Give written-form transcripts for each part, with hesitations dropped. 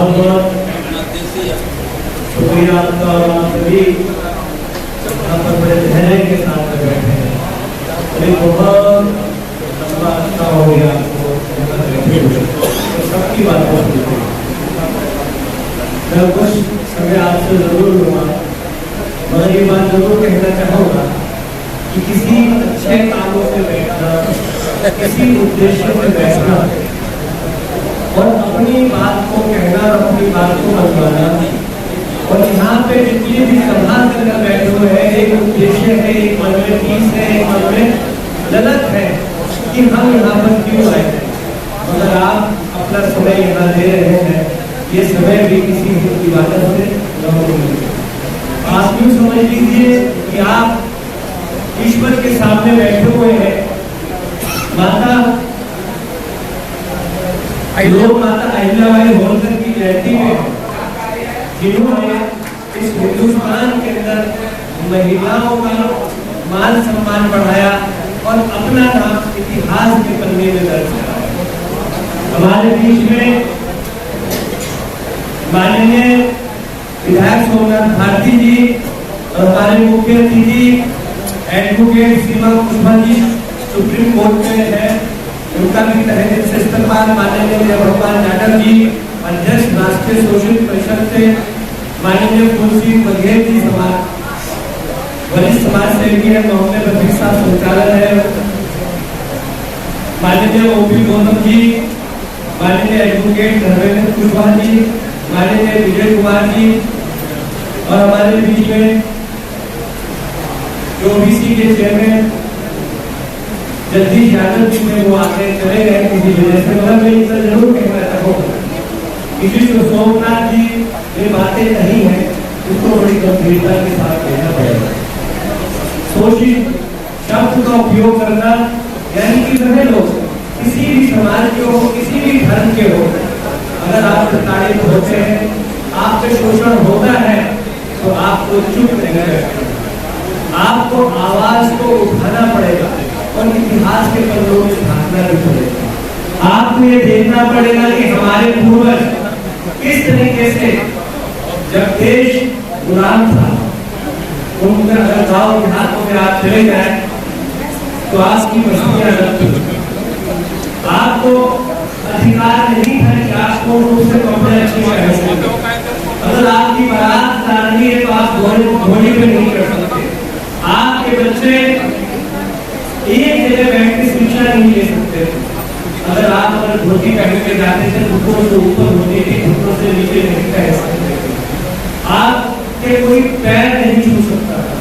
बहुत बहुत शुक्रिया आपका। और आप सभी यहाँ पर बड़े धैर्य के साथ बैठे हैं। अभी बहुत लंबा अच्छा हो गया आपको तो सबकी बातों सुनते हैं। मैं कुछ समय आपसे जरूर लूँगा, मगर ये बात जरूर कहना चाहूँगा कि किसी अच्छे कामों से बैठना, किसी उद्देश्य से बैठना और अपनी बात को कहना और अपनी बात को मनवाना, और यहाँ पे जितनी भी सभा करना बैठे हुए हैं, एक उद्देश्य है, एक मन में पीस है, एक मन में ललक है कि हम यहाँ पर क्यों आए हैं। मगर आप अपना समय यहाँ दे रहे हैं, ये समय भी किसी इबादत से न हो। आप यूँ समझ लीजिए कि आप ईश्वर के सामने बैठे हुए हैं। माता लोग माता अहिल्याबाई होलकर की जयंती में जिन्होंने इस हिंदुस्तान के अंदर महिलाओं का मान सम्मान बढ़ाया और अपना नाम इतिहास के पन्ने में दर्ज कराया। हमारे बीच में माननीय विधायक सोमनाथ भारती जी और हमारे मुख्य अतिथि एडवोकेट सीमा कुशवाहा जी सुप्रीम कोर्ट में है, उनका भी तहे दिल से इस्तेमाल। माननीय जयभगवान यादव जी अध्यक्ष राष्ट्रीय शोषित परिषद से, माननीय तुलसी बघेल जी वरिष्ठ समाज सेवी है, मोहम्मद रफीक साहब संचालक है, माननीय ओपी गौतम जी, माननीय एडवोकेट धर्मेंद्र कुशवाहा जी, माननीय विजय कुमार जी, और हमारे बीच में जो ओबीसी के चेयरमैन जगदीश यादव जी में वो आगे चले गए किसी वजह से, मगर मैं इनसे जरूर कहना चाहूँगा किसी जो सोमनाथ जी ये बातें नहीं है उसको बड़ी गंभीरता के साथ लेना पड़ेगा। शोषित शब्द का उपयोग करना, यानी कि वह लोग किसी भी समाज के हो, किसी भी धर्म के हो, अगर आप प्रताड़ित होते हैं, आप पे शोषण होता है, तो आपको चुप नहीं रहना, आपको आवाज को उठाना पड़ेगा और इतिहास के पन्नों में झांकना भी पड़ेगा। आपको ये देखना पड़ेगा कि हमारे पूर्वज किस तरीके से, जब देश गुलाम था, उनके अगर गाँव देहातों में आप चले जाए तो आपकी बस्तियां अलग थी। आपको अधिकार नहीं था कि आपको उससे कपड़े अच्छे पहन सकते। अगर आपकी बारात जा रही है तो आप घोड़ी पे नहीं कर सकते। आपके बच्चे एक जगह बैठ के शिक्षा नहीं ले सकते। अगर आप धोती पहन के जाते थे, घुटनों से ऊपर होती थी, घुटनों से नीचे नहीं कह सकते थे। आपके कोई पैर नहीं छू सकता था,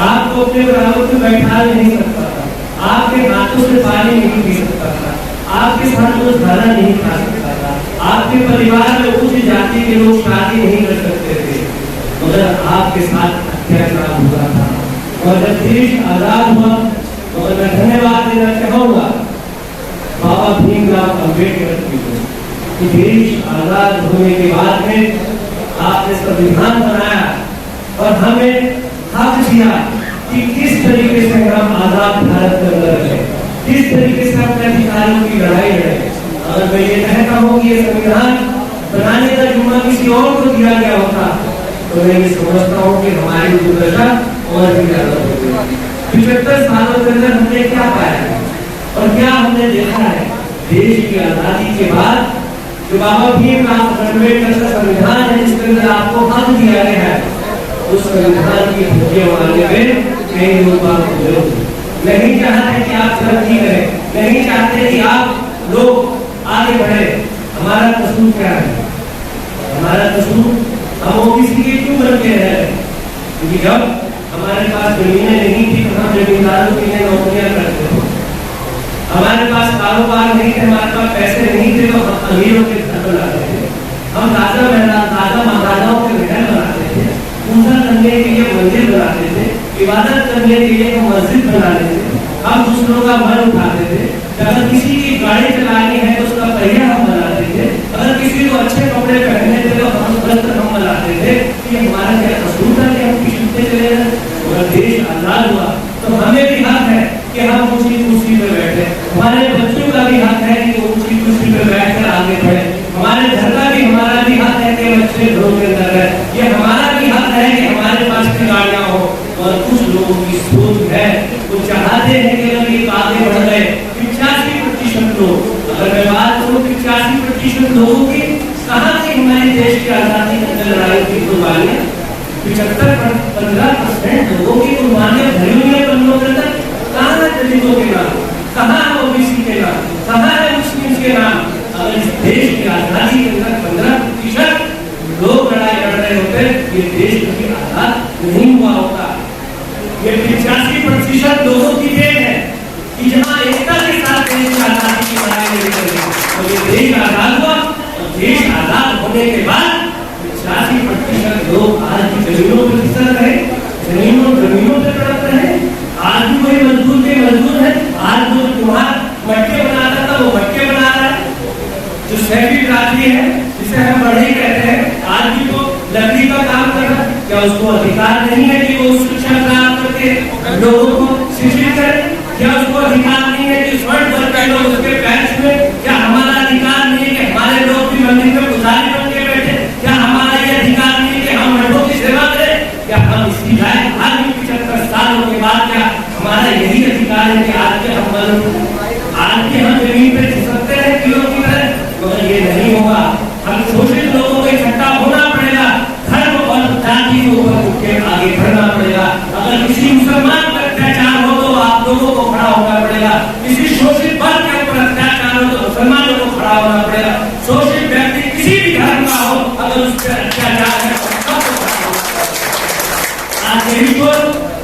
आपको अपने बराबर पे बैठा नहीं सकता था, आपके हाथों से पानी नहीं पी सकता था, आपके साथ वो खाना नहीं खा सकता था, आपके परिवार में उच्च जाति के लोग शादी नहीं कर सकते थे, मगर आपके साथ अत्याचार हुआ था। और जब देश आजाद हुआ तो मैं धन्यवाद देना चाहूँगा बाबा भीमराव अम्बेडकर जी को कि देश आजाद होने के बाद में आपने संविधान बनाया और हमें हक दिया कि किस तरीके से हम आजाद भारत के अंदर रहे, किस तरीके से अपने अधिकारों की लड़ाई लड़े। अगर मैं ये कहता हूँ कि ये संविधान बनाने का जुम्मा किसी और को दिया गया होता तो मैं ये समझता हूँ कि हमारी दुर्दशा और भी ज्यादा होगी। 75 सालों के अंदर हमने क्या पाया और क्या हमने देखा है। देश की आजादी के बाद जो बाबा भीमराव अम्बेडकर का संविधान है, जिसके अंदर आपको हक दिया गया है, उस संविधान की धज्जियां उड़ाने में कई लोग नहीं चाहते कि आप तरक्की करें, नहीं चाहते कि आप लोग आगे बढ़े। हमारा कसूर क्या है? हमारा कसूर हम ओबीसी के क्यों बन के रह रहे? क्योंकि जब हमारे पास जमीनें नहीं थी तो हम जमींदारों के लिए नौकरियां करते थे, हमारे पास कारोबार नहीं थे, हमारे पास पैसे नहीं थे तो हम अमीरों के घर बनाते थे, हम राजा महाराजाओं के महल बनाते थे, पूजा करने के लिए मंदिर बनाते थे, इबादत करने के लिए हम मस्जिद बनाते थे, हम दूसरों का मन उठाते थे। अगर किसी की गाड़ी चलानी है तो उसका पहिया हम बनाते थे, अगर किसी को अच्छे कपड़े पहनने थे तो हम वस्त्र हम बनाते थे। ये हमारा क्या कसूर था कि हम पीछे चले गए? अगर देश आजाद हुआ तो हमें भी हक है कि हम ऊंची कुर्सी पे बैठे, हमारे बच्चों का भी हक है कि वो ऊंची कुर्सी पे बैठकर आगे बढ़े, हमारे घर का भी हमारा भी हक है लोगों की कहाँ से हमारे देश की आजादी की लड़ाई की कुर्बानियां 75-15% लोगों की कुर्बानियां भरी हुई है बंदों के अंदर। कहाँ है दलितों के नाम, कहाँ है ओबीसी के नाम, कहाँ है मुस्लिम के नाम? अगर इस देश की आजादी के अंदर 15% लोग लड़ाई लड़ रहे होते, ये देश कभी आजाद नहीं हुआ होता। ये 85% लोगों की देन है कि जहाँ एकता के साथ देश की आजादी की लड़ाई लड़ी गई, तो ये देश आजाद हुआ। और देश आजाद होने के बाद 85% लोग आज की जमीनों पर फिसल रहे, जमीनों पर तड़प रहे। आज भी वही मजदूर के मजदूर है। आज जो तुम्हारा मटके बनाता था वो मटके बना रहा है। जो सैफी बिरादरी है जिसे हम बढ़ई कहते हैं, आज भी तो लकड़ी का काम कर रहा है। क्या उसको अधिकार नहीं है कि वो शिक्षा प्राप्त करके लोगों को शिक्षित करे? क्या उसको अधिकार नहीं है कि स्वर्ण वर्ग लोग उसके पैंच में? क्या हमारा अधिकार नहीं है कि हमारे लोग भी मंदिर में पुजारी बन के बैठे? क्या हमारा ये अधिकार नहीं है कि हम मठों की सेवा करें? क्या हम इसकी राय आज भी 75 सालों के बाद क्या हमारा यही अधिकार है कि आज के हम जमीन पे खिसकते हैं कीड़ों की तरह? मगर ये नहीं होगा। हम शोषित लोगों को इकट्ठा होना पड़ेगा, धर्म और जाति के ऊपर उठ के आगे बढ़ना पड़ेगा। अगर किसी मुसलमान पर अत्याचार हो तो आप लोगों को खड़ा होना पड़ेगा। किसी शोषित वर्ग के ऊपर अत्याचार हो तो मुसलमानों को खड़ा होना पड़ेगा। शोषित व्यक्ति किसी भी धर्म का हो, अगर उस पर अत्याचार है तो सबको खड़ा होना पड़ेगा। आज यही जो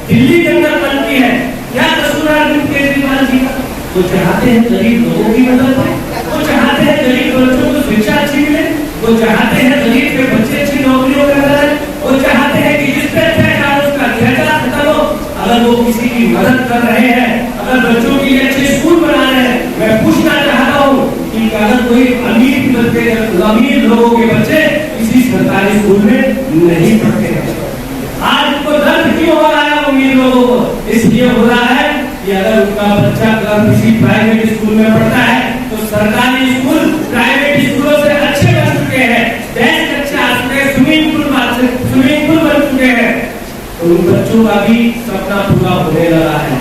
दिल्ली के अंदर बनती है, क्या कसूर है अरविंद केजरीवाल जी का? वो चाहते हैं गरीब लोगों की मदद करें, वो चाहते हैं गरीब बच्चों को शिक्षा अच्छी मिले, वो चाहते हैं गरीब के बच्चे अच्छी नौकरियों में रहे, वो चाहते हैं कि जिस पे अत्याचार उसका अत्याचार खत्म हो। अगर वो किसी की मदद कर रहे हैं, अगर बच्चों के लिए अच्छे स्कूल बना रहे हैं, मैं पूछना चाहता हूँ कि अगर कोई अमीर लोगों के बच्चे किसी सरकारी स्कूल में नहीं पढ़ते हैं, आज उनको दर्द क्यों हो रहा है? अमीर लोगों को इसलिए हो रहा है कि अगर उनका बच्चा अगर किसी प्राइवेट स्कूल में पढ़ता है तो सरकारी स्कूल प्राइवेट स्कूलों से अच्छे बन चुके हैं, देश अच्छे आ चुके हैं, स्विमिंग पूल बन चुके हैं। तो उन बच्चों का भी सपना पूरा होने लगा है,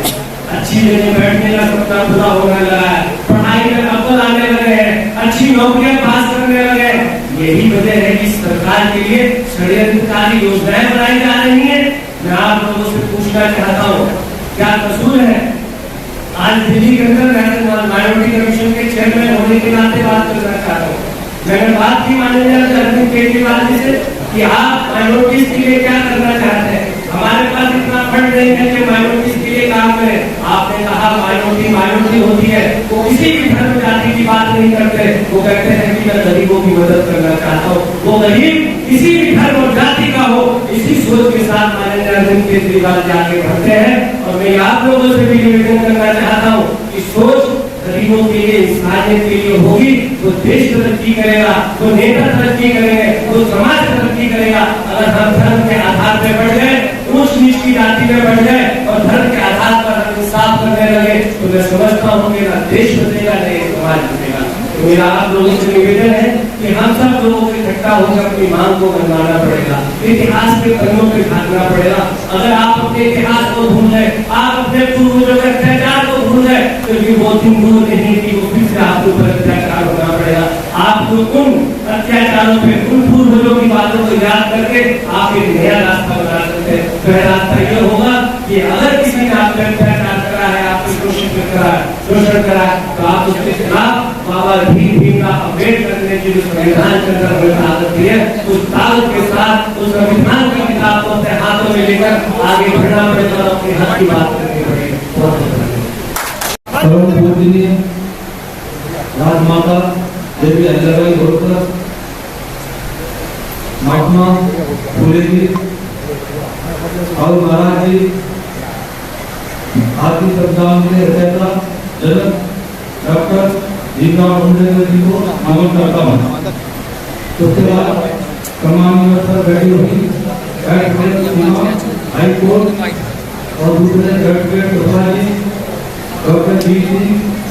अच्छी जगह बैठने का सपना पूरा होने लगा है, पढ़ाई में अव्वल आने लगे हैं, अच्छी नौकरियां पास करने लगे हैं। यही वजह है कि सरकार के लिए षड्यंत्रकारी योजनाएं बनाई जा रही है। मैं आप लोगों से पूछना चाहता हूँ, क्या कसूर है? आज दिल्ली के अंदर नेशनल माइनॉरिटी कमीशन के चेयरमैन होने के नाते बात करना चाहता हूँ। मैंने बात की माननीय अरविंद केजरीवाल जी से कि आप माइनॉरिटीज के लिए क्या करना चाहते हैं। हमारे पास इतना फंड नहीं है कि माइनॉरिटीज के लिए काम करें। आपने कहा माइनॉरिटी होती है, वो किसी भी धर्म जाति की बात नहीं करते, वो कहते हैं कि मैं गरीबों की मदद करना चाहता हूँ। वो गरीब किसी भी धर्म और जाति का हो, इसी सोच के साथ माननीय अरविंद केजरीवाल जी आगे बढ़ते हैं। और मैं आप लोगों से भी निवेदन करना चाहता हूँ कि सोच गरीबों के लिए, इंसानियत के लिए होगी तो देश तरक्की करेगा, तो नेता तरक्की करेंगे, तो समाज तरक्की करेगा। अगर हम धर्म के आधार पर बढ़ गए, ऊंच नीच की जाति में बढ़ गए और धर्म के आधार पर हम इंसाफ करने लगे, तो मैं समझता हूँ कि ना देश बचेगा ना ये समाज बचेगा। तो मेरा आप लोगों से निवेदन है कि हम सब लोगों को इकट्ठा होकर अपनी मांग को मनवाना पड़ेगा, इतिहास के पन्नों पे भागना पड़ेगा। अगर आप अपने इतिहास को भूल गए, आप अपने पूर्वजों के अत्याचार को भूल गए, तो ये वो दिन दूर नहीं कि वो फिर से आपके ऊपर अत्याचार होना पड़ेगा। आपको उन अत्याचारों पे, उन पूर्वजों की बातों को याद करके आप एक नया रास्ता बना सकते हैं। तो रास्ता ये होगा कि अगर किसी ने आप पे अत्याचार करा है, आपको शोषण करा है, तो आप उसके खिलाफ बाबा भीम का अम्बेडकर ने जो संविधान के अंदर हमें ताकत दी है, उस ताकत के साथ उस संविधान की किताब को अपने हाथों में लेकर आगे बढ़ना पड़ेगा और अपने हक की बात करनी पड़ेगी। बहुत राजमाता देवी अहिल्याबाई होलकर, महात्मा फुले जी और महाराज जी भारतीय संविधान के रचयिता जनक डॉक्टर भीमराव अम्बेडकर जी को नमन करता हूँ। उसके बाद सम्माननीय सर बैठी हुई हाई कोर्ट और दूसरे एडवोकेट जी डॉक्टर जी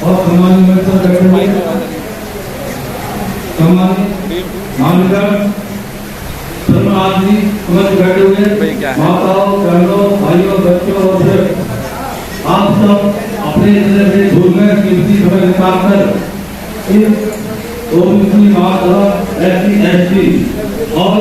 और सम्माननीय सर बैठे हुए सम्मानित माननीय आदमी समझ बैठे हुए माताओं, बहनों, भाइयों, बच्चों और आप सब अपने धूल में कीमती समय निकाल कर ओबीसी माता SC/ST और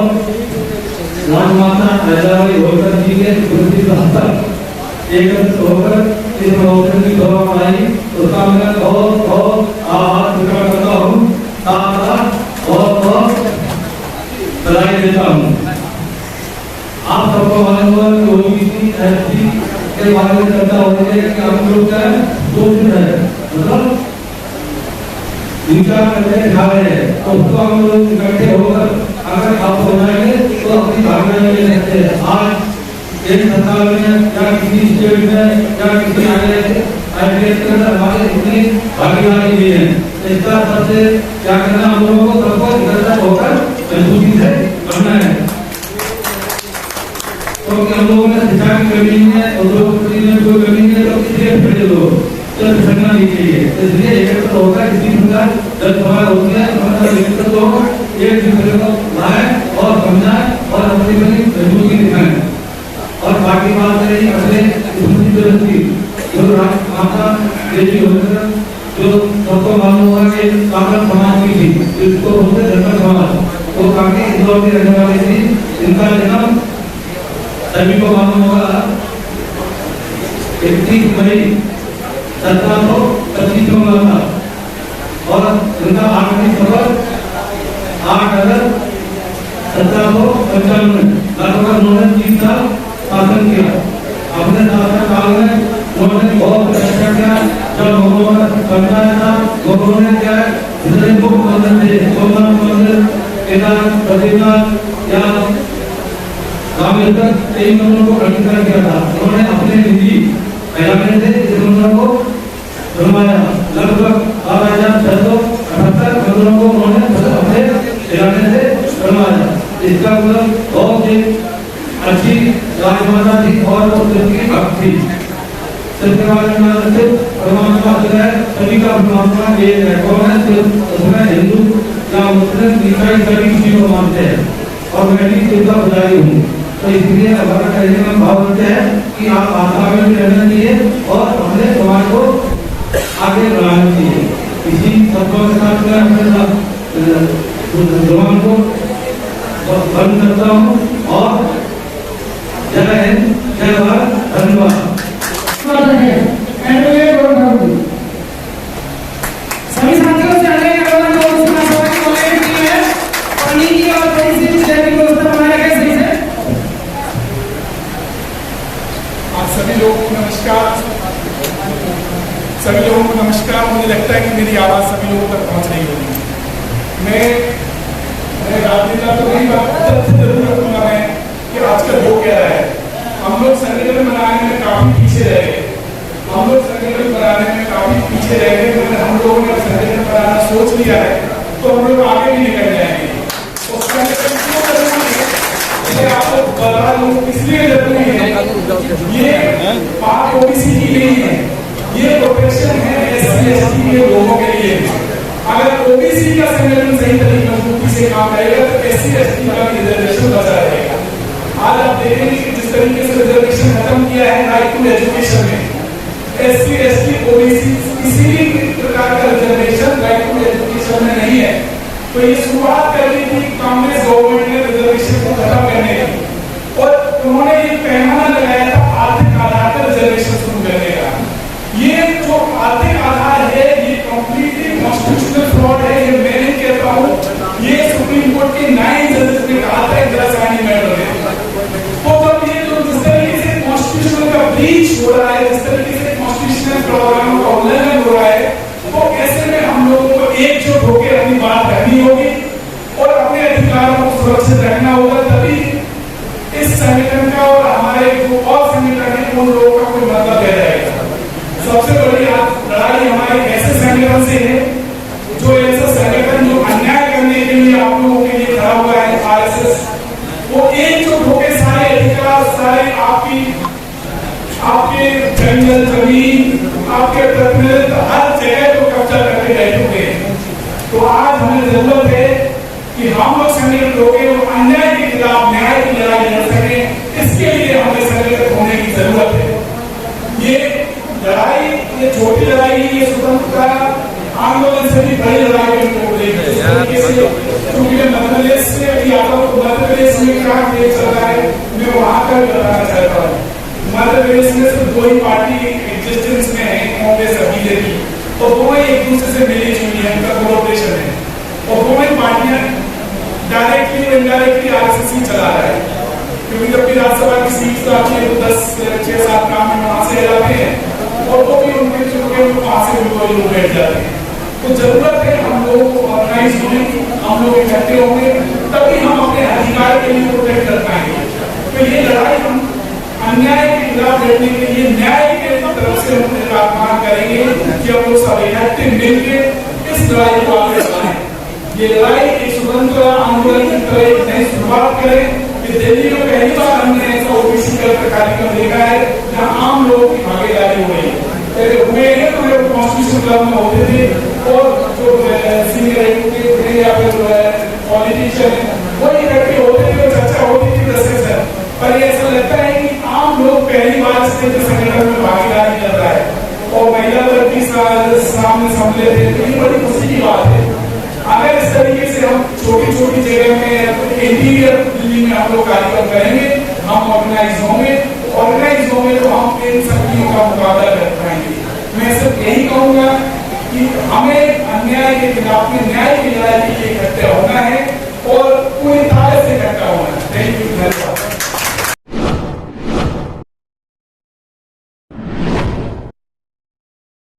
राजमाता हैदराबादी होलकर जी के स्मृति का हस्ताक्षर एकत्रित होकर इस महोत्सव की शोभा बढ़ाई। उसका मैं बहुत बहुत आभार प्रकट करता हूँ, साथ बहुत बहुत बधाई देता हूँ। आप सबको मालूम होगा कि ओबीसी SC के बारे में चर्चा हो रही है कि हम लोग क्या सोच रहे हैं, मतलब विचार करते जा रहे हैं, तो उसको हम लोग इकट्ठे होकर अगर आप हो जाएंगे तो अपनी भागीदारी ले सकते हैं। आज एक सरकार में या किसी स्टेट में या किसी IAS के अंदर हमारे इतनी भागीदारी नहीं है, इसका सबसे क्या करना, हम लोगों को सबको इकट्ठा होकर मजबूती से करना है। क्योंकि हम लोगों ने शिक्षा की कमी है और लोग में कोई कमी है तो इसलिए फिर लोग तो फिसलना नहीं चाहिए, इसलिए एकत्र होकर किसी प्रकार जब सवाल होती है एकत्र तो एक दूसरे को लाए और समझाए और अपनी बनी मजबूती दिखाएं। और बाकी बात रही अपने स्मृति जो माता देवी होकर जो सबको मालूम हुआ कि काकड़ समाज की थी, जिसको बोलते धनकर समाज, तो काफी इंदौर की रहने वाली थी। इनका जन्म सभी को मालूम होगा 31 मई 1725 में हुआ था और इनका आखिरी सफर 8 अगस्त 1795 में लगभग उन्होंने 30 साल शासन किया। अपने शासन काल में उन्होंने बहुत अच्छा किया। जब उन्होंने पंचायत था उन्होंने क्या जितने मुख्य मंदिर थे, सोमनाथ मंदिर, केदारनाथ, बद्रीनाथ या रामेश्वर, कई मंदिरों को प्रतिष्ठा किया था। उन्होंने अपने निजी फैलाने से इस मंदिरों को बनवाया। लगभग 12,678 मंदिरों को उन्होंने अपने फैलाने से बनवाया। इसका मतलब बहुत ही अच्छी राजमाता थी और उसकी भक्त थी। परमात्मा सभी का परमात्मा एक है, कौन है? सिर्फ उसमें हिंदू या मुस्लिम ईसाई सभी किसी को मानते हैं और मैं भी इसका पुजारी हूँ। तो इसलिए हमारा कहने का भाव होता है कि आप आस्था में भी रहना चाहिए और अपने समाज को आगे बढ़ाना चाहिए। इसी तत्वों के साथ मैं अपने जुबान को बंद करता हूँ और जय हिंद, जय भारत, धन्यवाद। सभी साथियों से आगे का बोलना तो उसका सवाल बोलने के लिए पानी की और थोड़ी सी जल की व्यवस्था बनाया गया सही से। आप सभी लोगों को नमस्कार। सभी लोगों को नमस्कार। मुझे लगता है कि मेरी आवाज़ सभी लोगों तक पहुंच रही होगी। मैं राजनीति तो नहीं तथ्य जरूर रखूंगा मैं कि आजकल हो क्या रहा है। हम लोग संगठन बनाने में काफी पीछे रह गए। हम लोग संगठन बनाने में काफी पीछे रह गए। मतलब हम लोगों ने संगठन बनाना सोच लिया है तो हम लोग आगे भी निकल जाएंगे। तो संगठन क्यों जरूरी है, इसे आपको बता दूं इसलिए जरूरी है। ये बात ओबीसी की नहीं है, ये प्रोटेक्शन है SC/ST के लोगों के लिए। अगर ओबीसी का संगठन सही तरीके मजबूती से काम करेगा तो SC/ST का रिजर्वेशन बचा रहेगा। आज आप देखेंगे कि जिस तरीके से रिजर्वेशन खत्म किया है राइट टू एजुकेशन में, SC/ST ओबीसी किसी भी प्रकार का रिजर्वेशन राइट टू एजुकेशन में नहीं है। तो ये शुरुआत कर दी थी कांग्रेस गवर्नमेंट ने रिजर्वेशन को खत्म करने की और उन्होंने ये पैमाना लगाया था आर्थिक आधार पर रिजर्वेशन शुरू करने का। ये जो आर्थिक आधार है ये कंप्लीटली कॉन्स्टिट्यूशनल फ्रॉड है। ये मैं नहीं कहता हूँ, ये सुप्रीम कोर्ट के 9 जजेस ने कहा था इंदिरा मैटर में। तो जब ये जो जिस तरीके से कॉन्स्टिट्यूशन का ब्रीच हो रहा है, जिस तरीके से कॉन्स्टिट्यूशनल प्रावधानों का उल्लंघन हो रहा है, तो ऐसे में हम लोगों को एकजुट होकर अपनी बात रखनी होगी और अपने अधिकारों को सुरक्षित रखना होगा। तभी इस संगठन का और हमारे जो और संगठन है उन लोगों का कोई मतलब रह जाएगा। सबसे बड़ी लड़ाई हमारे ऐसे संगठन से है जो ऐसा संगठन जो अन्याय करने के लिए आप लोगों के लिए खड़ा हुआ है, RSS, वो एकजुट होकर सारे अधिकार, सारे आपके जंगल, जमीन, आपके प्रतिनिधित्व हर जगह को कब्जा करके बैठे हुए हैं। तो आज हमें जरूरत है कि हम लोग संगठित होकर अन्याय के खिलाफ न्याय की लड़ाई लड़ सकें। इसके लिए हमें संगठित होने की जरूरत है। ये लड़ाई, ये छोटी लड़ाई, ये स्वतंत्रता आंदोलन से भी बड़ी लड़ाई बोलेगी इस तरीके से, क्योंकि मैं मध्य प्रदेश से अभी आता हूँ, तो मध्य प्रदेश में क्या खेल चल रहा है मैं वहां का भी बताना चाहता हूँ। मध्य प्रदेश में सिर्फ 2 ही पार्टी एग्जिस्टेंस में है, कांग्रेस और बीजेपी, और दोनों एक दूसरे से मिली जुली है, उनका कोलैबोरेशन है, और दोनों पार्टियां डायरेक्टली और इनडायरेक्टली आरएसएस ही चला रहा है, क्योंकि जब भी राज्यसभा की सीट तो आती है तो 10-6-7 काम में वहां से जाते हैं, और वो भी उनके चुनके वहां से लोग बैठ जाते हैं। तो जरूरत है हम लोगों को ऑर्गेनाइज होने की, हम लोग इकट्ठे होंगे तभी हम अपने अधिकार के लिए प्रोटेक्ट कर पाएंगे। तो ये लड़ाई हम अन्याय के खिलाफ लड़ने के लिए न्याय के तरफ से हम निर्माण करेंगे कि हम लोग सब इकट्ठे मिलकर इस लड़ाई को आगे बढ़ाएं। ये लड़ाई एक स्वतंत्र आंदोलन की तरह एक नई शुरुआत करें। कि दिल्ली में पहली बार हमने ऐसा ओबीसी कार्यक्रम देखा है जहाँ आम लोगों की भागीदारी हो रही है। पहले हुए हैं तो वे कॉन्स्टिट्यूशन क्लब में होते थे, और जो सीनियर थे या फिर जो है पॉलिटिशियन वो इकट्ठे होते थे और चर्चा होती थी 10 पर ये ऐसा लगता है कि आम लोग पहली बार संगठन में भागीदारी कर रहा है, और महिला वर्ग की सामने सम्मिलित है, तो ये बड़ी खुशी की बात है। अगर इस तरीके से हम छोटी छोटी जगह में इंटीरियर दिल्ली में हम लोग कार्यक्रम करेंगे, हम ऑर्गेनाइज होंगे तो हम इन शक्तियों का मुकाबला कर पाएंगे। मैं सिर्फ यही कहूंगा कि हमें अन्याय के खिलाफ में न्याय की लड़ाई के लिए इकट्ठे होना है।